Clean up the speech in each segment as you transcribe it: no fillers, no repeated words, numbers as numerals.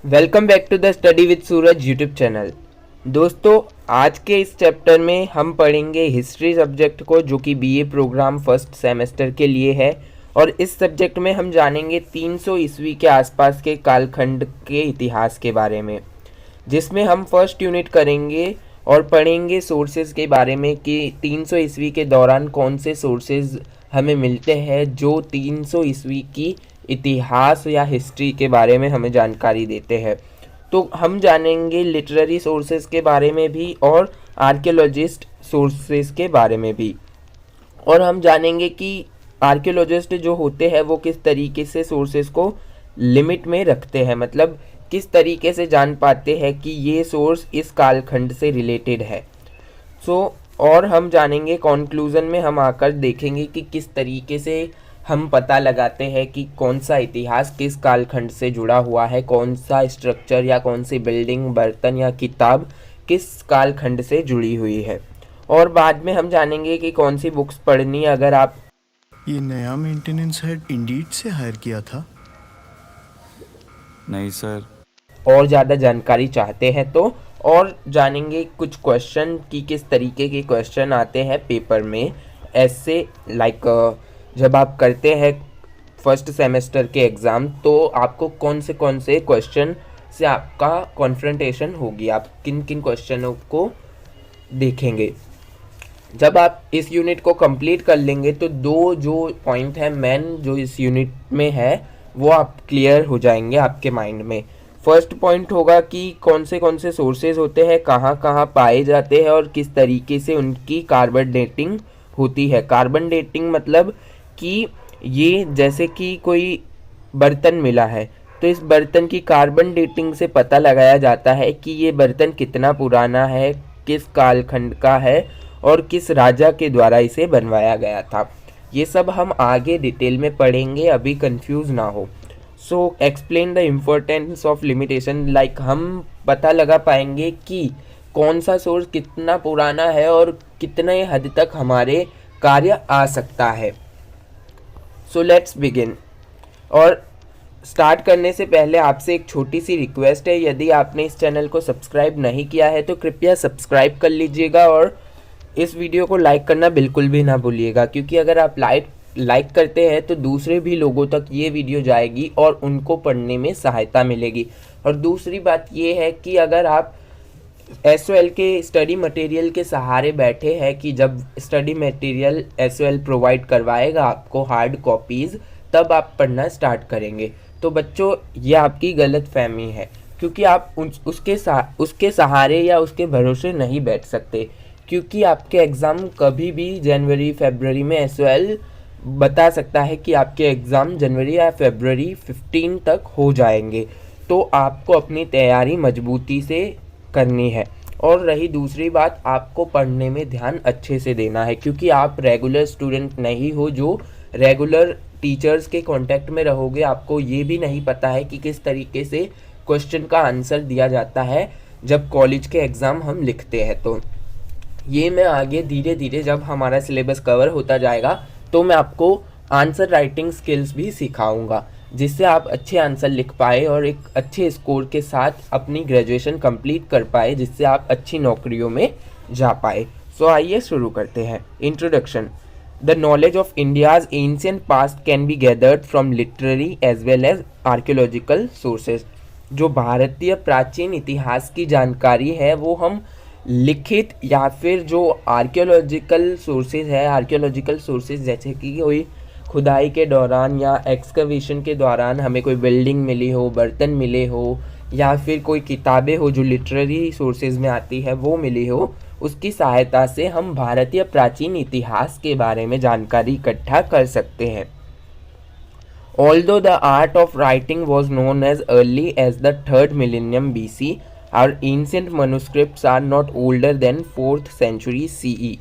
Welcome back to the study with Suraj YouTube channel. दोस्तों, आज के इस चैप्टर में हम पढ़ेंगे हिस्ट्री सब्जेक्ट को, जो कि बीए प्रोग्राम फर्स्ट सेमेस्टर के लिए है। और इस सब्जेक्ट में हम जानेंगे 300 ईस्वी के आसपास के कालखंड के इतिहास के बारे में, जिसमें हम फर्स्ट यूनिट करेंगे और पढ़ेंगे सोर्सेज के बारे में कि 300 ईस्वी के दौरान कौन से सोर्सेज हमें मिलते हैं जो 300 ईस्वी की इतिहास या हिस्ट्री के बारे में हमें जानकारी देते हैं। तो हम जानेंगे लिटरेरी सोर्सेज के बारे में भी और आर्कियोलॉजिस्ट सोर्सेज के बारे में भी। और हम जानेंगे कि आर्कियोलॉजिस्ट जो होते हैं वो किस तरीके से सोर्सेज को लिमिट में रखते हैं, मतलब किस तरीके से जान पाते हैं कि ये सोर्स इस कालखंड से रिलेटेड है। और हम जानेंगे, कॉन्क्लूज़न में हम आकर देखेंगे कि किस तरीके से हम पता लगाते हैं कि कौन सा इतिहास किस कालखंड से जुड़ा हुआ है, कौन सा स्ट्रक्चर या कौन सी बिल्डिंग, बर्तन या किताब किस कालखंड से जुड़ी हुई है। और बाद में हम जानेंगे कि कौन सी बुक्स पढ़नी अगर आप ये नया मेंटेनेंस हेड इंडीड से हायर किया था। नहीं सर। और ज़्यादा जानकारी चाहते हैं तो और जानेंगे कुछ क्वेश्चन कि किस तरीके के क्वेश्चन आते हैं पेपर में। ऐसे जब आप करते हैं फर्स्ट सेमेस्टर के एग्ज़ाम तो आपको कौन से क्वेश्चन से आपका कॉन्फ्रंटेशन होगी, आप किन किन क्वेश्चनों को देखेंगे। जब आप इस यूनिट को कंप्लीट कर लेंगे तो दो जो पॉइंट है मेन जो इस यूनिट में है वो आप क्लियर हो जाएंगे आपके माइंड में। फर्स्ट पॉइंट होगा कि कौन से सोर्सेज होते हैं, कहाँ कहाँ पाए जाते हैं और किस तरीके से उनकी कार्बन डेटिंग होती है। कार्बन डेटिंग मतलब कि ये जैसे कि कोई बर्तन मिला है तो इस बर्तन की कार्बन डेटिंग से पता लगाया जाता है कि ये बर्तन कितना पुराना है, किस कालखंड का है और किस राजा के द्वारा इसे बनवाया गया था। ये सब हम आगे डिटेल में पढ़ेंगे, अभी कंफ्यूज ना हो। So explain the importance of limitation, like हम पता लगा पाएंगे कि कौन सा सोर्स कितना पुराना है और कितने हद तक हमारे कार्य आ सकता है। So let's begin. और स्टार्ट करने से पहले आपसे एक छोटी सी रिक्वेस्ट है, यदि आपने इस चैनल को सब्सक्राइब नहीं किया है तो कृपया सब्सक्राइब कर लीजिएगा और इस वीडियो को लाइक करना बिल्कुल भी ना भूलिएगा, क्योंकि अगर आप लाइक करते हैं तो दूसरे भी लोगों तक ये वीडियो जाएगी और उनको पढ़ने में सहायता मिलेगी। और दूसरी बात ये है कि अगर आप SOL के स्टडी मटेरियल के सहारे बैठे हैं कि जब स्टडी मटेरियल SOL प्रोवाइड करवाएगा आपको हार्ड कॉपीज़ तब आप पढ़ना स्टार्ट करेंगे, तो बच्चों ये आपकी गलत फहमी है, क्योंकि आप उसके सहारे या उसके भरोसे नहीं बैठ सकते, क्योंकि आपके एग्ज़ाम कभी भी जनवरी फरवरी में SOL बता सकता है कि आपके एग्ज़ाम जनवरी या फरवरी 15 तक हो जाएंगे। तो आपको अपनी तैयारी मजबूती से करनी है। और रही दूसरी बात, आपको पढ़ने में ध्यान अच्छे से देना है, क्योंकि आप रेगुलर स्टूडेंट नहीं हो जो रेगुलर टीचर्स के कांटेक्ट में रहोगे। आपको ये भी नहीं पता है कि किस तरीके से क्वेश्चन का आंसर दिया जाता है जब कॉलेज के एग्ज़ाम हम लिखते हैं। तो ये मैं आगे धीरे धीरे जब हमारा सिलेबस कवर होता जाएगा तो मैं आपको आंसर राइटिंग स्किल्स भी सिखाऊंगा, जिससे आप अच्छे आंसर लिख पाए और एक अच्छे स्कोर के साथ अपनी ग्रेजुएशन कंप्लीट कर पाए, जिससे आप अच्छी नौकरियों में जा पाए। सो आइए शुरू करते हैं। Introduction. The knowledge of India's ancient past can be gathered from literary as well as archaeological sources. जो भारतीय प्राचीन इतिहास की जानकारी है वो हम लिखित या फिर जो आर्कियोलॉजिकल सोर्सेज जैसे कि कोई खुदाई के दौरान या एक्सकवेशन के दौरान हमें कोई बिल्डिंग मिली हो, बर्तन मिले हो या फिर कोई किताबें हो जो लिटरेरी सोर्सेज में आती है वो मिली हो, उसकी सहायता से हम भारतीय प्राचीन इतिहास के बारे में जानकारी इकट्ठा कर सकते हैं। Although the art of writing was known as early as the 3rd millennium BC, our ancient manuscripts are not older than 4th century CE।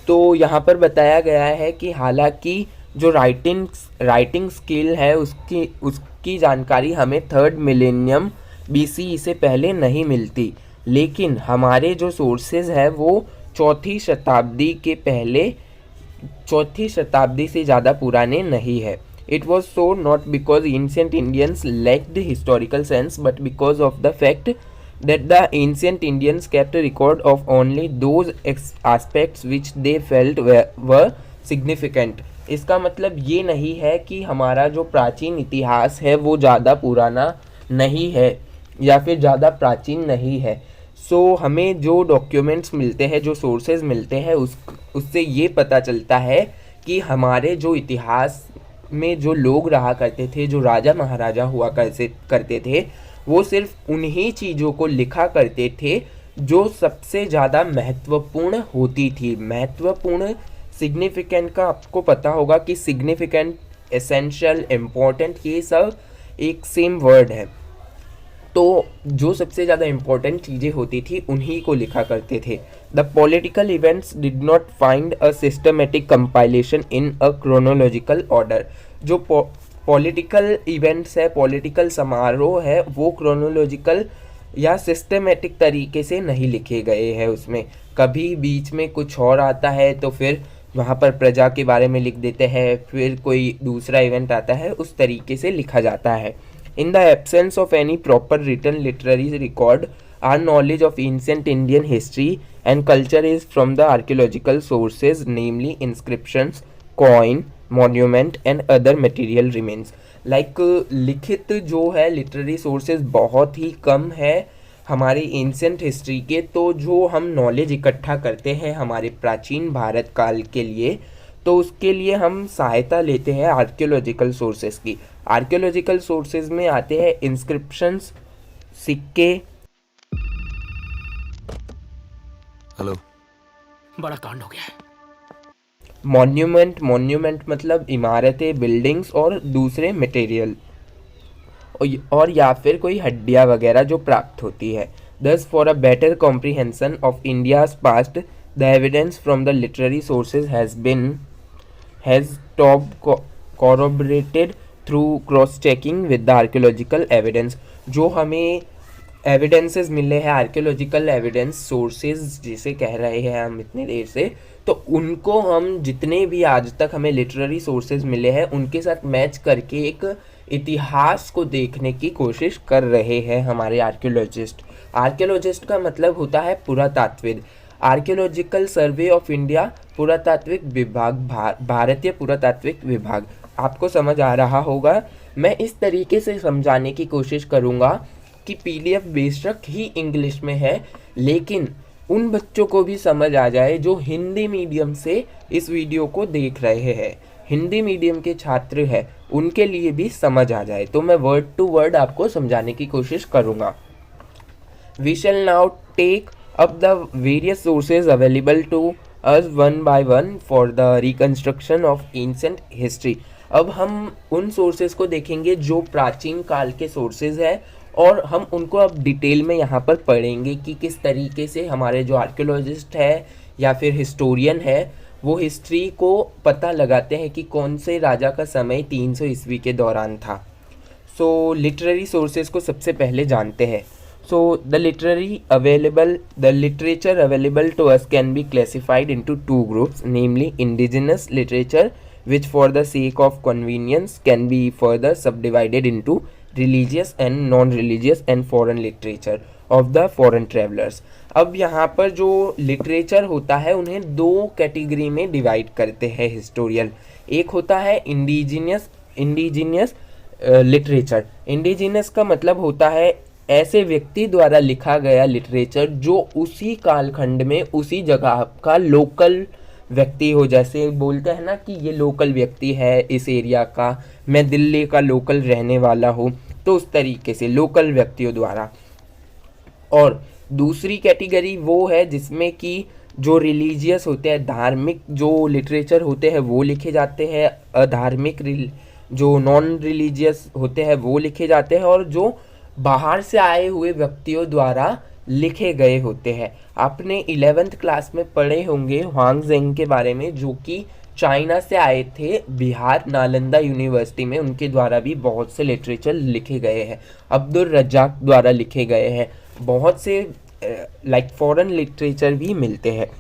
तो यहाँ पर बताया गया है कि हालांकि जो राइटिंग स्किल है उसकी जानकारी हमें 3rd मिलेनियम BC से पहले नहीं मिलती, लेकिन हमारे जो सोर्सेज है वो 4वीं शताब्दी से ज़्यादा पुराने नहीं है। It was so not because ancient Indians lacked historical sense, but because of the fact that the ancient Indians kept a record of only those aspects which they felt were significant. इसका मतलब ये नहीं है कि हमारा जो प्राचीन इतिहास है वो ज़्यादा पुराना नहीं है या फिर ज़्यादा प्राचीन नहीं है. हमें जो डॉक्यूमेंट्स मिलते हैं, जो सोर्सेज मिलते हैं, उससे ये पता चलता है कि हमारे जो इतिहास में जो लोग रहा करते थे, जो राजा महाराजा हुआ करते थे, वो सिर्फ उन्हीं चीज़ों को लिखा करते थे जो सबसे ज़्यादा महत्वपूर्ण होती थी. महत्वपूर्ण, सिग्निफिकेंट का आपको पता होगा कि सिग्निफिकेंट, एसेंशियल, इम्पोर्टेंट, ये सब एक सेम वर्ड है. तो जो सबसे ज़्यादा इम्पोर्टेंट चीज़ें होती थी उन्हीं को लिखा करते थे. The political events did not find a systematic compilation in a chronological order. जो पॉलिटिकल इवेंट्स है, पॉलिटिकल समारोह है, वो क्रोनोलॉजिकल या सिस्टमेटिक तरीके से नहीं लिखे गए हैं. उसमें कभी बीच में कुछ और आता है तो फिर वहाँ पर प्रजा के बारे में लिख देते हैं, फिर कोई दूसरा इवेंट आता है, उस तरीके से लिखा जाता है. In the absence of any proper written literary record, our knowledge of ancient Indian history and culture is from the archaeological sources, namely inscriptions, coin, monument and other material remains. लिखित जो है लिटरेरी सोर्सेज बहुत ही कम है हमारी ancient history के. तो जो हम नॉलेज इकट्ठा करते हैं हमारे प्राचीन भारत काल के लिए, तो उसके लिए हम सहायता लेते हैं आर्कियोलॉजिकल सोर्सेज की. आर्कियोलॉजिकल सोर्सेज में आते हैं इंस्क्रिप्शंस, सिक्के. हेलो, बड़ा कांड हो गया है. मॉन्यूमेंट मतलब इमारतें, बिल्डिंग्स और दूसरे मटेरियल, और या फिर कोई हड्डियाँ वगैरह जो प्राप्त होती है. Thus, for a better comprehension of India's past, the evidence from the literary sources has corroborated through cross-checking with the archaeological evidence. जो हमें एविडेंसेस मिले हैं, आर्कियोलॉजिकल एविडेंस सोर्सेज जिसे कह रहे हैं हम इतनी देर से, तो उनको हम जितने भी आज तक हमें लिटरेरी सोर्सेज मिले हैं उनके साथ मैच करके एक इतिहास को देखने की कोशिश कर रहे हैं हमारे आर्कियोलॉजिस्ट. आर्कियोलॉजिस्ट का मतलब होता है पुरातात्विद. आर्कियोलॉजिकल सर्वे ऑफ इंडिया, पुरातात्विक विभाग, भारतीय पुरातात्विक विभाग. आपको समझ आ रहा होगा. मैं इस तरीके से समझाने की कोशिश करूँगा कि पीडीएफ बेशक ही इंग्लिश में है, लेकिन उन बच्चों को भी समझ आ जाए जो हिंदी मीडियम से इस वीडियो को देख रहे हैं, हिंदी मीडियम के छात्र हैं, उनके लिए भी समझ आ जाए. तो मैं वर्ड टू वर्ड आपको समझाने की कोशिश करूँगा. We shall now take up the various sources available to us one by one for the reconstruction of ancient history. अब हम उन सोर्सेज को देखेंगे जो प्राचीन काल के सोर्सेज हैं, और हम उनको अब डिटेल में यहाँ पर पढ़ेंगे कि किस तरीके से हमारे जो आर्कियोलॉजिस्ट है या फिर हिस्टोरियन है वो हिस्ट्री को पता लगाते हैं कि कौन से राजा का समय 300 ईस्वी के दौरान था. सो लिटरेरी सोर्सेज को सबसे पहले जानते हैं. So the literature available to us can be classified into two groups, namely indigenous literature, which for the sake of convenience can be further subdivided into religious and non-religious and foreign literature of the foreign travelers. अब यहाँ पर जो literature होता है उन्हें दो category में divide करते हैं हिस्टोरियन. एक होता है इंडिजीनियस लिटरेचर. इंडिजीनियस का मतलब होता है ऐसे व्यक्ति द्वारा लिखा गया लिटरेचर जो उसी कालखंड में उसी जगह का लोकल व्यक्ति हो. जैसे बोलते हैं ना कि ये लोकल व्यक्ति है इस एरिया का, मैं दिल्ली का लोकल रहने वाला हूँ, तो उस तरीके से लोकल व्यक्तियों द्वारा. और दूसरी कैटेगरी वो है जिसमें कि जो रिलीजियस होते हैं, धार्मिक जो लिटरेचर होते हैं वो लिखे जाते हैं, अधार्मिक जो नॉन रिलीजियस होते हैं वो लिखे जाते हैं, और जो बाहर से आए हुए व्यक्तियों द्वारा लिखे गए होते हैं. आपने 11th क्लास में पढ़े होंगे ह्वांगजेंग के बारे में, जो कि चाइना से आए थे बिहार नालंदा यूनिवर्सिटी में. उनके द्वारा भी बहुत से लिटरेचर लिखे गए हैं. अब्दुल रज्जाक द्वारा लिखे गए हैं. बहुत से फॉरेन लिटरेचर भी मिलते हैं.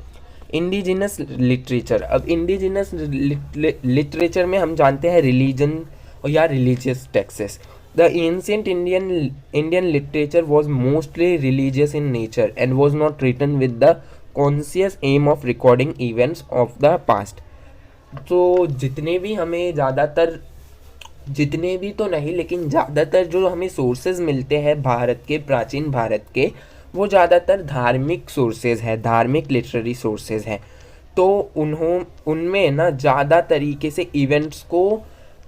Indigenous literature. अब इंडिजिनस लिटरेचर में हम जानते हैं रिलीजन और या religious texts. The ancient Indian literature was mostly religious in nature and was not written with the conscious aim of recording events of the past. तो जितने भी हमें ज़्यादातर, जितने भी तो नहीं लेकिन ज़्यादातर जो हमें सोर्सेज मिलते हैं भारत के, प्राचीन भारत के, वो ज़्यादातर धार्मिक सोर्सेज है, धार्मिक लिटरेरी सोर्सेज हैं। तो उनमें ना ज़्यादा तरीके से इवेंट्स को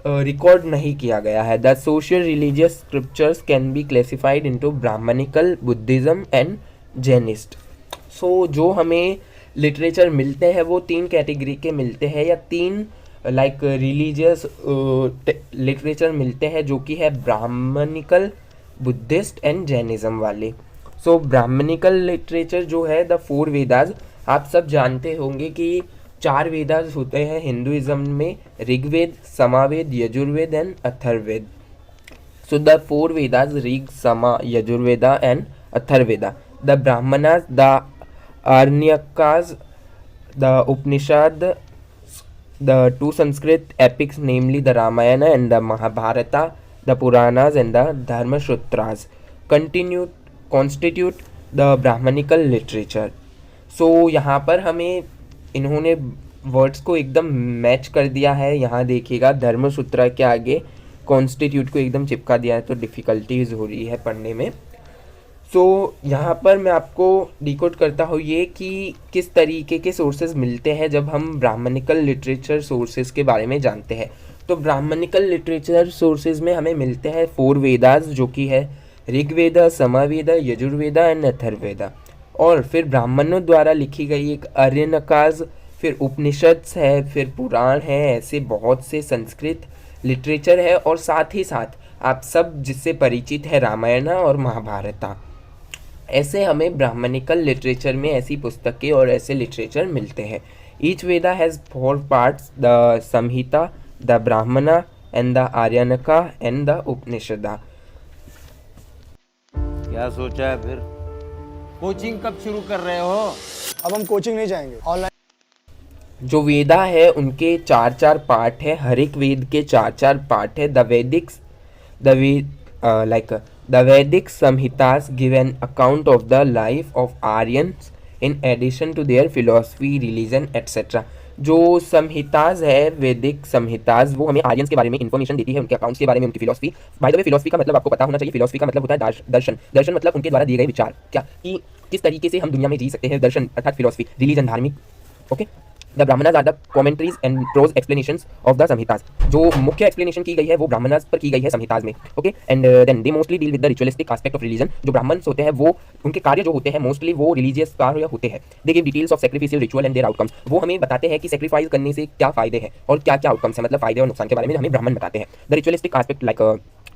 रिकॉर्ड नहीं किया गया है। The social religious scriptures can be classified into Brahmanical, Buddhism and Jainist. So जो हमें लिटरेचर मिलते हैं वो 3 कैटेगरी के मिलते हैं, या 3 रिलीजियस लिटरेचर मिलते हैं, जो कि है ब्राह्मणिकल, बुद्धिस्ट एंड जैनिज़्म वाले। सो ब्राह्मणिकल लिटरेचर जो है द 4 वेदास, आप सब जानते होंगे कि 4 वेदास होते हैं हिंदुइज्म में, Rigveda, Samaveda, Yajurveda and Atharvaveda. So the 4 Vedas, Rig, Sama, Yajurveda and Atharvaveda. The Brahmanas, the Aranyakas, the Upanishad, the 2 Sanskrit epics, namely the Ramayana and the Mahabharata, the Puranas and the Dharmasutras, constitute the Brahmanical literature. So यहाँ पर हमें इन्होंने वर्ड्स को एकदम मैच कर दिया है। यहाँ देखिएगा धर्मसूत्र के आगे कॉन्स्टिट्यूट को एकदम चिपका दिया है, तो डिफ़िकल्टीज हो रही है पढ़ने में। सो यहाँ पर मैं आपको डिकोड करता हूँ ये कि किस तरीके के सोर्सेज मिलते हैं जब हम ब्राह्मणिकल लिटरेचर सोर्सेज के बारे में जानते हैं। तो ब्राह्मणिकल लिटरेचर सोर्सेज में हमें मिलते हैं 4 वेदास, जो कि है ऋग्वेद, सामवेद, यजुर्वेद एंड अथर्ववेद। और फिर ब्राह्मणों द्वारा लिखी गई एक आर्यनकाज, फिर उपनिषद है, फिर पुराण है, ऐसे बहुत से संस्कृत लिटरेचर है। और साथ ही साथ आप सब जिससे परिचित है रामायण और महाभारत। ऐसे हमें ब्राह्मणिकल लिटरेचर में ऐसी पुस्तकें और ऐसे लिटरेचर मिलते हैं। Each Veda has 4 parts, the Samhita, the ब्राह्मणा एंड द आर्यनका एंड द उपनिषदा। क्या सोचा है फिर? कोचिंग कब शुरू कर रहे हो? अब हम कोचिंग नहीं जाएंगे, ऑनलाइन। जो वेदा है उनके 4-4 पार्ट है, हर एक वेद के 4-4 पार्ट है। The Vedic Samhitas give an account of the life of Aryans in addition to their philosophy, religion, etc. जो संहिताज है, वैदिक संहिताज, वो हमें आर्यंस के बारे में इन्फॉर्मेशन देती है, उनके अकाउंट्स के बारे में, उनकी philosophy. By the way philosophy का मतलब आपको पता होना चाहिए। फिलॉसफी का मतलब होता है दर्शन। दर्शन मतलब उनके द्वारा दिए गए विचार, क्या कि किस तरीके से हम दुनिया में जी सकते हैं। दर्शन अर्थात फिलॉसफी, रिलीजन धार्मिक। Okay, the Brahmanas are the commentaries and prose explanations of the Samhitas. जो मुख्य एक्सप्लेनेशन की गई है वो ब्राह्मणास पर की गई है संहिताज में। Okay, and then they mostly deal with the ritualistic aspect of religion. जो ब्राह्मण्स होते हैं वो उनके कार्य जो होते हैं मोस्टली वो रिलीजियस कार्य होते हैं। They give details of sacrificial ritual and their outcomes. वो हमें बताते हैं कि सैक्रिफाइस करने से क्या फायदे हैं और क्या क्या आउटकम्स हैं, मतलब फायदे और नुकसान के बारे में हमें ब्राह्मण बताते हैं। The ritualistic aspect like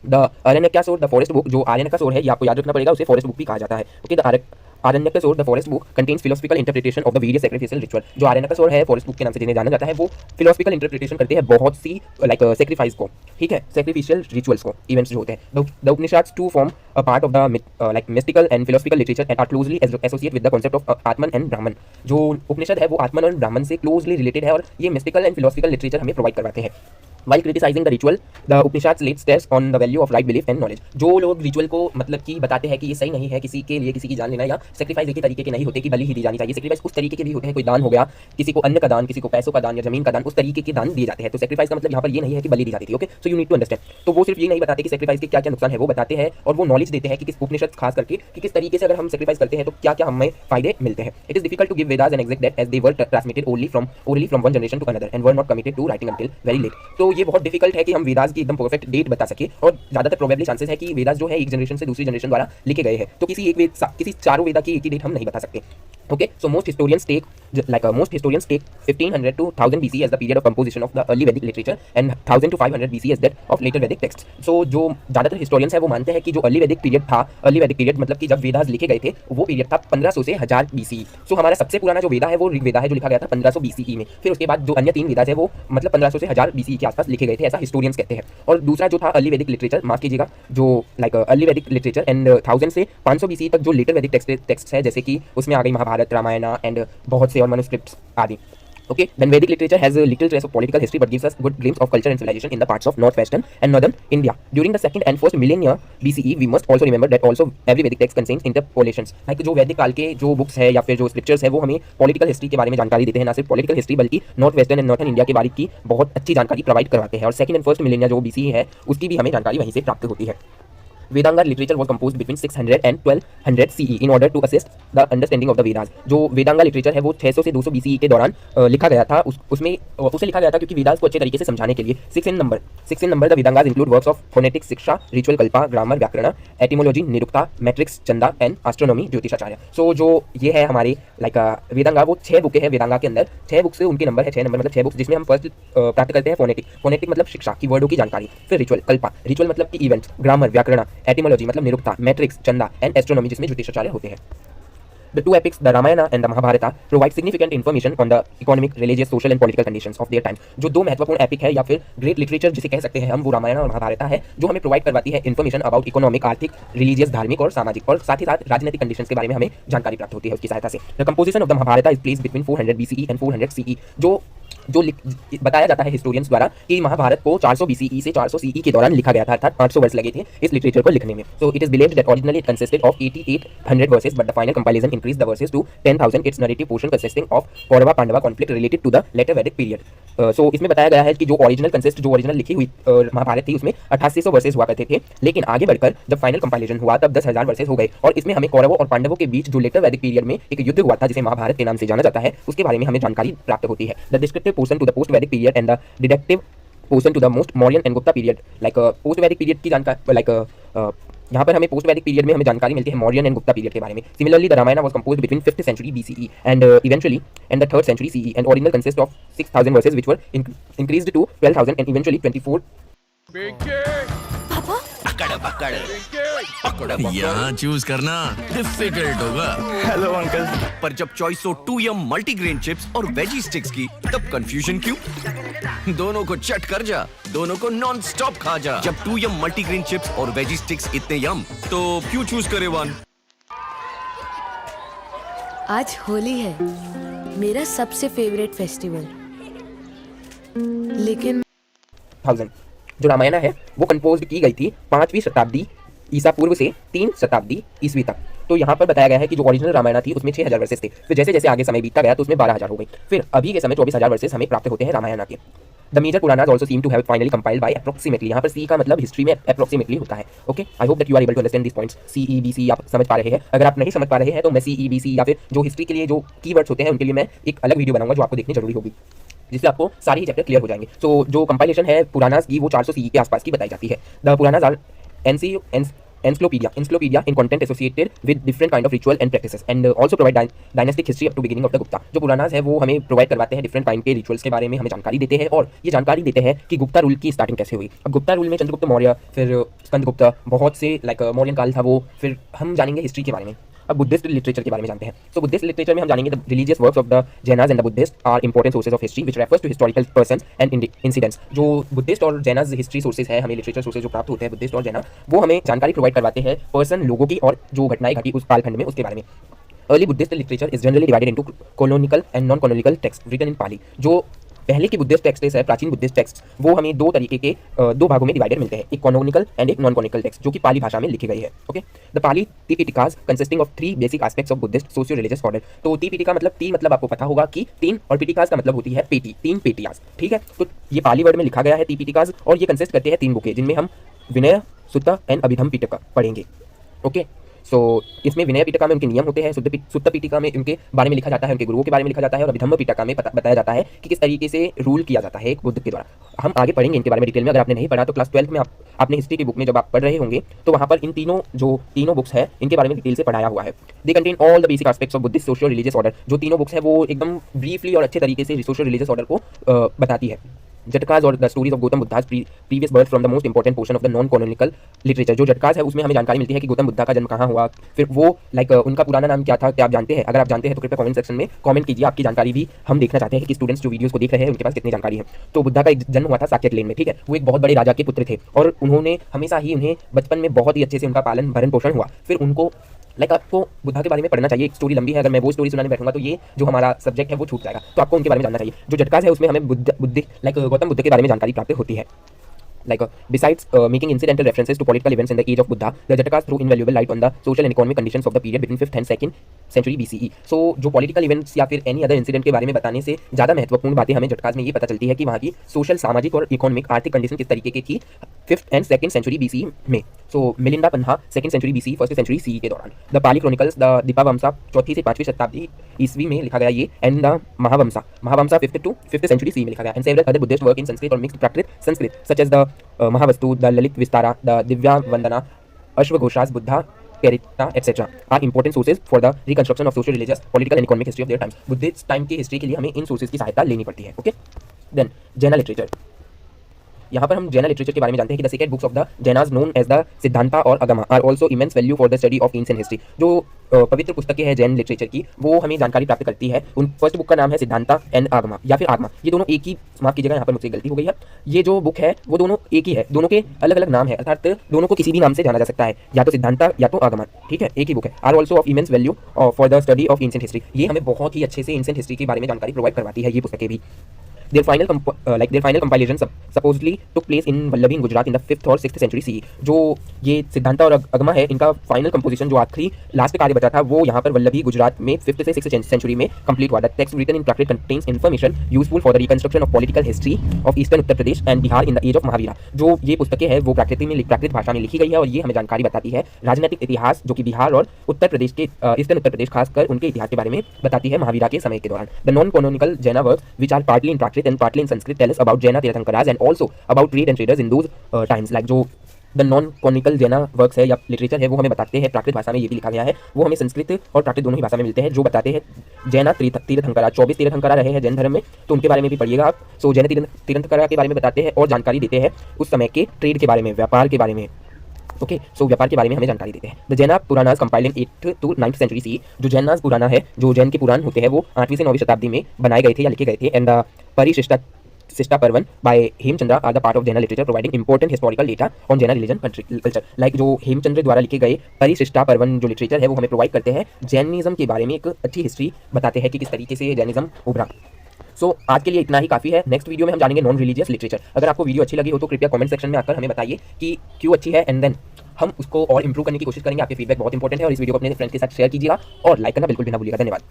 the Aranyaka source, the forest book. जो आरण्यक का सोर है ये आपको याद रखना पड़ेगा, उसे फॉरेस्ट बुक भी कहा जाता है। Okay, the Aranyaka source, the forest book contains philosophical interpretation of the various sacrificial ritual. जो आरण्यक सोर है फॉरेस्ट बुक के नाम से जिन्हें जाना जाता है, वो फिलोसफिकल इंटरप्रिटेशन करते हैं बहुत सी सैक्रिफाइस को, ठीक है, सैक्रिफिशियल रिचुअल्स को, इवेंट्स जो होते हैं। The Upanishads too form a part of the mystical and philosophical literature and are closely associate with the concept of Atman and Brahman. जो उपनिषद है वो आत्मन और ब्राह्मण से क्लोजली रिलेटेड है और ये मिस्टिकल एंड फिलोसफिकल लिटरेचर हमें प्रोवाइड करवाते हैं। While criticizing the ritual, the Upanishads laid stress on the value of right belief and knowledge. जो लोग रिचुअल को मतलब कि बताते हैं कि ये सही नहीं है, किसी के लिए किसी की जान लेना, या सेक्रीफाइस एक ही तरीके के नहीं होते कि बलि ही दी जानी चाहिए। सेक्रीफाइस उस तरीके के भी होते हैं, कोई दान हो गया, किसी को अन्न का दान, किसी को पैसों का दान या जमीन का दान, उस तरीके के दान दिए जाते हैं। तो सेक्रीफाइस का मतलब यहाँ पर ये नहीं है कि बलि दी जाती थी। Okay, so you need to understand. तो वो सिर्फ ये नहीं बताते कि सेक्रीफाइस के क्या क्या नुकसान है, वो बताते हैं और वो नॉलेज देते हैं कि किस उपनिषद खास करके कि किस तरीके से अगर हम सेक्रीफाइस करते हैं तो क्या क्या हमें फायदे मिलते हैं। It is difficult to give Vedas an exact date as they were transmitted only from one generation to another and were not committed to writing until very late. तो ये बहुत डिफिकल्ट है कि हम वेदास की एकदम परफेक्ट डेट बता सके, और ज्यादातर प्रोबेबली चांसेस है कि वेदास जो है एक जनरेशन से दूसरी जनरेशन द्वारा लिखे गए हैं, तो किसी एक किसी चारों वेदा की एक ही डेट हम नहीं बता सकते। Okay, so most historians take 1500 to 1000 BC as the period of composition of the early Vedic literature and 1000 to 500 BC as that of later Vedic texts. So जो ज़्यादातर historians है वो मानते हैं कि जो early Vedic period था, early Vedic period मतलब कि जब वेदास लिखे गए थे वो पीरियड था 1500 से 1000 BC। So हमारा सबसे पुराना जो वेदा है वो ऋग वेदा है जो लिखा गया था 1500 BCE में। फिर उसके बाद जो अन्य 3 वेदास है वो मतलब 1500 से 1000 BCE के आसपास लिखे गए थे, ऐसा historians कहते हैं। और दूसरा जो था early Vedic literature, माफ कीजिएगा, जो early Vedic literature and 1000 से 500 BCE तक जो later Vedic texts है, जैसे कि उसमें आ गई महाभारत, रामायण एंड बहुत से और मनुस्क्रिप्ट्स आदि। Okay, then Vedic literature has a little trace of political history but gives us good glimpse of culture and civilization in the parts of northwestern and northern India. During the second and first millennia BCE, we must also remember that also every Vedic text contains interpolations. Like जो वैदिक काल के जो books है या फिर जो scriptures है वो हमें पॉलिटिकल हिस्ट्री के बारे में जानकारी देते हैं, ना सिर्फ पॉलिटिकल हिस्ट्री बल्कि north western and northern India के बारे की बहुत अच्छी जानकारी प्रोवाइड करवाते हैं। और सेकंड एंड फर्स्ट मिलेनिया जो BCE है उसकी भी हमें जानकारी वहीं से प्राप्त होती है। Vedanga literature was composed between 600 and 1200 CE in order to assist the understanding of the Vedas। जो वेदांगा लिटरेचर है वो 600 से 200 BCE के दौरान लिखा गया था। उसमें उसे लिखा गया था क्योंकि वेदास को अच्छे तरीके से समझाने के लिए। 6 in number the Vedangas include works of phonetics, Shiksha, ritual, Kalpa, grammar, Vyakarana, etymology, Nirukta, metrics, Chanda and astronomy, Jyotishacharya. So जो ये है हमारे लाइक वेदांगा, वो 6 बुकें हैं वेदांगा के अंदर। 6 बुक्स से उनके नंबर है 6 नंबर मतलब 6 बुक्स, जिसमें हम फर्स्ट प्राप्त करते हैं फोनेटिक मतलब शिक्षा की वर्डों की जानकारी, फिर रिचुअल कल्पा, रिचुअल मतलब की इवेंट्स, ग्रामर व्याकरण, एटिमोलॉजी मतलब मैट्रिक्स, चंदा एंड एस्ट्रोनॉमी जिसमें ज्योतिषाचार्य होते हैं। The two epics, the Ramayana and the Mahabharata, provide significant information on the economic, religious, social and political conditions of their time। जो दो महत्वपूर्ण एपिक है या फिर ग्रेट लिटरेचर जिसे कह सकते हैं हम, वो रामायण और महाभारत है, जो हमें प्रोवाइड करवाती है इन्फॉर्मेशन अबाउट इकोनॉमिक, आर्थिक, रिलीजियस, धार्मिक और सामाजिक और साथ ही साथ राजनीतिक कंडीशंस के बारे में हमें जानकारी प्राप्त होती है उसकी सहायता से। The composition of the Mahabharata is placed between 400 BCE and 400 CE। जो बताया जाता है हिस्टोरियंस द्वारा कि महाभारत को 400 BCE से 400 CE के दौरान लिखा गया था, अर्थात 500 वर्ष लगे थे इस लिटरेचर को लिखने में। So it is believed that originally it consisted of 8800 verses but the final compilation increased the verses to 10,000। Its narrative portion consisting of Kaurava Pandava conflict related to the later Vedic period. So इसमें बताया गया है कि जो original लिखी हुई महाभारत थी उसमें 8800 वर्सेस हुआ करते थे, लेकिन आगे बढ़कर जब फाइनल कंपाइलेशन हुआ तब 10,000 वर्सेस हो गए और इसमें हमें कौरवों और पांडवों के बीच जो लेटर वैदिक पीरियड में एक युद्ध हुआ था जिसे महाभारत के नाम से जाना जाता है उसके बारे में हमें जानकारी प्राप्त होती है। The descriptive portion to the post Vedic period and the didactic portion to the most Mauryan and Gupta period. Like post Vedic period की जानकारी लाइक यहाँ पर हमें पोस्ट वैदिक पीरियड में हमें जानकारी मिलती है मौर्यन एंड गुप्ता पीरियड के बारे में। Similarly the Ramayana was composed between 5th century BCE and eventually and the 3rd century CE and original consists of 6,000 verses which were increased to 12,000 and eventually 24। यहाँ चूज करना डिफिकल्ट होगा। Hello uncle. पर जब choice हो 2 यम multigrain chips और veggie sticks की, तब confusion क्यों? दोनों को चट कर जा, दोनों को नॉन स्टॉप खा जा। जब 2 यम मल्टीग्रेन चिप्स और वेजी स्टिक्स इतने यम, तो क्यों चूज करे वन? आज होली है, मेरा सबसे फेवरेट फेस्टिवल, लेकिन 1000 जो रामायण है वो कंपोज की गई थी 5वीं शताब्दी ईसा पूर्व से 3 शताब्दी ईस्वी तक। तो यहाँ पर बताया गया है कि जो ओरिजिनल रामायण थी उसमें 6000 वर्सेस थे, फिर जैसे जैसे आगे समय बीतता गया तो उसमें 12000 हो गई, फिर अभी के समय 24000 वर्सेस हमें प्राप्त होते हैं रामायण के। The major Puranas also seem to have finally compiled by approximately. यहाँ पर सी का मतलब हिस्ट्री में अप्रोक्सीमेटली होता है। Okay, I hope that you are able to understand this points. CE BC आप समझ पा रहे हैं। अगर आप नहीं समझ पा रहे हैं तो मैं CE BC या फिर जो हिस्ट्री के लिए जो कीवर्ड्स होते हैं उनके लिए मैं एक अलग वीडियो बनाऊंगा जो आपको देखनी जरूरी होगी, जिससे आपको सारी ही चैप्टर क्लियर हो जाएंगे। सो जो कंपाइलेशन है पुरानास की वो 400 CE के आसपास की बताई जाती है। The Puranas are encyclopedia in content associated with different kind of ritual and practices and also provide dynastic history up to beginning of the Gupta। जो पुरानास है वो हमें प्रोवाइड करवाते हैं डिफरेंट काइंड के रिचुअल्स के बारे में, हमें जानकारी देते हैं और ये जानकारी देते हैं कि गुप्ता रूल की स्टार्टिंग कैसे हुई। अब गुप्ता रूल में चंद्रगुप्त मौर्य, फिर स्कंदगुप्त, बहुत से लाइक मौर्यन काल था वो, फिर हम जानेंगे हिस्ट्री के बारे में। अब बुद्धिस्ट लिटरेचर के बारे में जानते हैं। तो बुद्धिस्ट लिटरेचर में हम जानेंगे the religious works of the Jainas and the Buddhist are important sources of history which refers to historical persons and incidents. जो बुद्धिस्ट और जैनास हिस्ट्री सोर्सेज है, हमें लिटरेचर सोर्सेज जो प्राप्त होते हैं बुद्धिस्ट और जैना, वो हमें जानकारी प्रोवाइड करवाते हैं पर्सन, लोगों की और जो घटनाएं घटी उस कालखंड में उसके बारे में। Early Buddhist literature is generally divided into canonical and non canonical text written in Pali. जो पहले की बुद्धिस्ट टेक्स्ट है, प्राचीन बुद्धिस्ट टेक्स्ट, वो हमें दो तरीके के 2 भागों में डिवाइडेड मिलते हैं, एक कैनोनिकल एंड एक नॉन कैनोनिकल टेक्स्ट जो कि पाली भाषा में लिखी गई है। Okay, the Pali Tripitakas consisting of 3 basic aspects of Buddhist socio religious order. तो त्रिपिटिका मतलब 3 मतलब आपको पता होगा कि 3 और पिटिकास का मतलब होती है पेटी, 3 पेटियास। ठीक है, तो ये पाली वर्ड में लिखा गया है त्रिपिटिकास और ये कंसिस्ट करते हैं 3 बुकें जिनमें हम विनय, सुत्ता एंड अभिधम पिटका पढ़ेंगे। ओके, सो इसमें विनय पिटका में उनके नियम होते हैं, सुत्त पिटका में उनके बारे में लिखा जाता है, उनके गुरुओं के बारे में लिखा जाता है और अभिधम्म पिटका में बताया जाता है कि किस तरीके से रूल किया जाता है एक बुद्ध के द्वारा। हम आगे पढ़ेंगे इनके बारे में डिटेल में। अगर आपने नहीं पढ़ा तो क्लास 12th में आपने हिस्ट्री की बुक में जब आप पढ़ रहे होंगे तो वहाँ पर इन तीनों बुक्स है इनके बारे में डिटेल से पढ़ाया हुआ है। They contain all the basic aspects of Buddhist socio religious order. जो तीनों बुक्स है वो एकदम ब्रीफली और अच्छे तरीके से सोशियो रिलीजियस ऑर्डर को बताती है। जटकाज और the stories of Gautam Buddhas previous birth from the most important portion of the non canonical literature. जो जटकाज है उसमें हमें जानकारी मिलती है कि गौतम बुद्धा का जन्म कहाँ हुआ, फिर वो लाइक उनका पुराना नाम क्या था, क्या आप जानते हैं? अगर आप जानते हैं तो कृपया कमेंट सेक्शन में कमेंट कीजिए, आपकी जानकारी भी हम देखना चाहते हैं कि स्टूडेंट्स जो वीडियोस को देख रहे हैं उनके पास कितनी जानकारी है। तो बुद्धा का एक जन्म हुआ था साकेत लेन में। ठीक है, वो एक बहुत बड़े राजा के पुत्र थे और उन्होंने हमेशा ही उन्हें बचपन में बहुत ही अच्छे से उनका पालन भरण पोषण हुआ। फिर उनको लाइक आपको बुद्धा के बारे में पढ़ना चाहिए। एक स्टोरी लंबी है, अगर मैं वो स्टोरी सुनाने बैठूंगा तो ये जो हमारा सब्जेक्ट है वो छूट जाएगा, तो आपको उनके बारे में जानना चाहिए। जो झटकास है उसमें हमें गौतम बुद्ध के बारे में जानकारी प्राप्त होती है। Like besides making incidental references to political events in the age of Buddha, the Jatakas threw invaluable light on the social and economic conditions of the period between 5th and 2nd century BCE. So जो political events या फिर any other incident के बारे में बताने से ज़्यादा महत्वपूर्ण बातें हमें झटकास में ये पता चलती है कि वहाँ की सोशल, सामाजिक और इकोनॉमिक आर्थिक कंडीशन किस तरीके की थी 5th and 2nd century BCE में। So Milinda Panha 2nd century BCE 1st century CE के दौरान। The Pali chronicles the Dipavamsa 4वीं से 5वीं शताब्दी ईस्वी में लिखा गया ये, and the Mahavamsa 5th to 5th century CE में लिखा गया, and several other Buddhist work in Sanskrit और mixed Prakrit Sanskrit such as the Mahavastu, the Lalita Vistara, the Divya Vandana, अश्वघोषास, Buddha Charita, etc. are important sources for the reconstruction of social, religious, political and economic history of their times. Buddhist time की history के लिए हमें इन sources की सहायता लेनी पड़ती है। ओके, देन जैना लिटरेचर। यहाँ पर हम जैना लिटरेचर के बारे में जानते हैं कि the secret books of the Jainas known as the Siddhanta और Agama are also immense value for the study of ancient history. जो पवित्र पुस्तकें हैं जैन लिटरेचर की, वो हमें जानकारी प्राप्त करती है। उन फर्स्ट बुक का नाम है सिद्धांता एंड आगमा या फिर आगमा, ये दोनों एक ही, माफ कीजिएगा यहाँ पर मुझसे गलती हो गई है, ये जो बुक है वो दोनों एक ही है, दोनों के अलग अलग नाम है, अर्थात दोनों को किसी भी नाम से जाना जा सकता है, या तो सिद्धांता या तो आगमा, ठीक है, एक ही बुक है। Are also of immense value for the study of ancient history, ये हमें बहुत ही अच्छे से एंशिएंट हिस्ट्री के बारे में जानकारी प्रोवाइड करवाती है ये पुस्तकें भी। Their final compilation supposedly took place in Vallabhi in Gujarat in the 5th और 6th century CE। जो ये सिद्धांता और अगमा है, इनका फाइनल कंपोजिशन जो आखिरी लास्ट कार्य बचा था वो यहाँ पर वल्लभी गुजरात में 5th से 6th सेंचुरी में कंप्लीट हुआ। The text written in Prakrit contains information useful for the reconstruction of political history of eastern Uttar Pradesh and Bihar in the age of Mahavira. जो ये पुस्तकें हैं वो प्राकृत भाषा में लिखी गई है और ये हमें जानकारी बताती है राजनीतिक इतिहास जो कि बिहार और उत्तर प्रदेश के ईस्टर्न उत्तर प्रदेश खासकर उनके इतिहास के बारे में बताती है महावीरा के समय के दौरान। The non canonical Jaina works which are partly in Prakrit and partly in Sanskrit tell us about Jaina Tirthankaras and also about trade and traders in those times। like जो द नॉन कॉनिकल जैना वर्क्स है या लिटरेचर है वो हमें बताते हैं प्राकृत भाषा में, ये भी लिखा गया है, वो हमें संस्कृत और प्राकृत दोनों ही भाषा में मिलते हैं, जो बताते हैं जैना तीर्थंकरा 24 तीर्थंकरा रहे हैं जैन धर्म में, तो उनके बारे में भी पढ़िएगा आप। सो जैन तीर्थंकरा के बारे में बताते हैं और जानकारी देते हैं उस समय के ट्रेड के बारे में, व्यापार के बारे में। ओके, सो व्यापार के बारे में हमें जानकारी देते हैं। द जैना Puranas compiled in 8th to 9th century CE। जो जैनास पुराना है, जो जैन के पुराण होते हैं वो 8वीं से 9वीं शताब्दी में बनाए गए थे या लिखे गए थे। And the Parishishta Parvan by Hemchandra are the part of Jaina literature providing important historical data on Jaina religion culture. Like जो हेमचंद्र द्वारा लिखे गए परिशिष्टा पर्वन जो लिटरेचर है वो हमें प्रोवाइड करते हैं जैनिज्म के बारे में एक अच्छी हिस्ट्री बताते हैं कि किस तरीके से जैनिज्म उभरा। सो आज के लिए इतना ही काफ़ी है। नेक्स्ट वीडियो में हम जानेंगे नॉन रिलीजियस लिटरेचर। अगर आपको वीडियो अच्छी लगी हो तो कृपया कमेंट सेक्शन में आकर हमें बताइए कि क्यों अच्छी है, एंड देन हम उसको और इंप्रूव करने की कोशिश करेंगे। आपके फीडबैक बहुत इंपॉर्टेंट है और इस वीडियो को अपने फ्रेंड्स के साथ शेयर कीजिएगा और लाइक करना बिल्कुल भी ना भूलिएगा। धन्यवाद।